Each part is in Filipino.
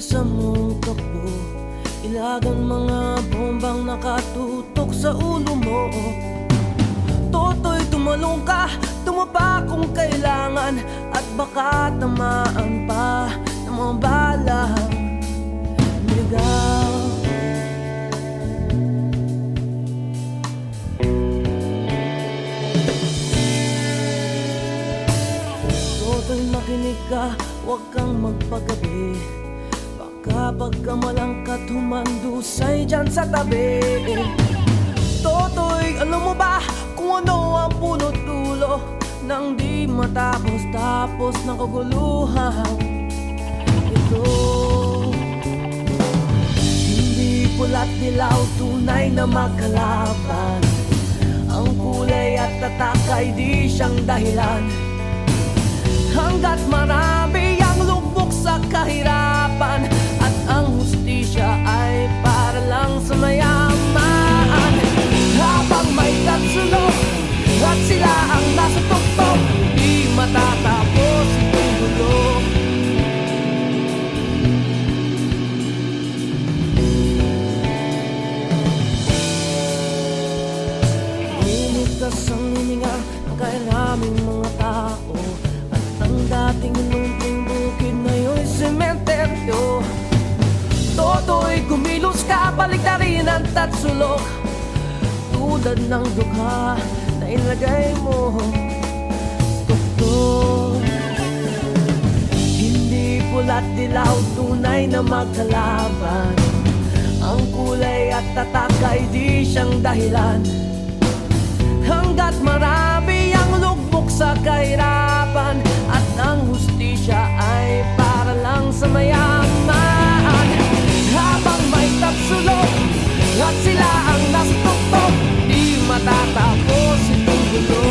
sa mong takbo, ilagang mga bombang nakatutok sa ulo mo. Toto'y tumalong ka, tumapa kung kailangan, at baka tamaan pa ng mga balang niligaw. Toto'y makinig ka, huwag kang magpagabi, baka pagkamalangkat humandusay dyan sa tabi. Toto'y alam mo ba kung ano ang punot dulo nang di matapos-tapos ng kaguluhan ito? Hindi pula't dilaw, tunay na magkalaban, ang kulay at tatak ay di siyang dahilan. Hanggat marami ang lubog sa kahirapan, at ang hustisya ay para lang sa mayaman. Habang may tatsulok at sila ang nasa tuktok, di matatapos itong gulo. Umigas ang hininga ng kairaming mga tao, at ang dating lunting bukid ngayon'y sementeryo. Toto'y kumilos ka, baliktarin ang tatsulok, tulad ng dukha na ilagay mo sa tuktok. Hindi pula't dilaw, tunay na magkalaban, ang kulay at tatak ay di siyang dahilan. Hanggat marami ang lugmok sa kahirapan, at ang hustisya ay para lang sa mayaman. Habang may tatsulok at sila ang nasa tuktok, di matatapos itong gulo.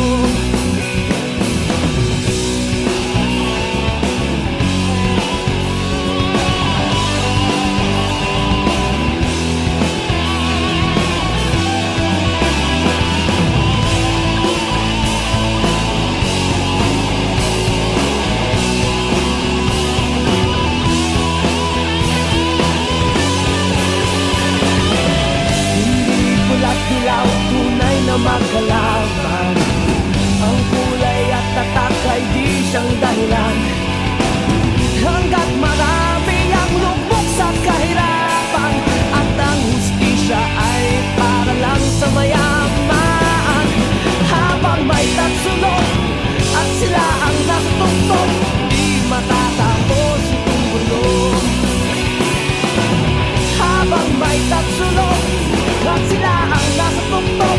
Dilaw, tunay na magkalaban, ang kulay at tatak ay di siyang dahilan. Hanggat marami ang lubog sa kahirapan, at ang hustisya ay para lang sa mayaman. Habang may tatsulok at sila ang nasa tuktok, di matatapos itong gulo. Habang may tatsulok at sila ang nasa tuktok,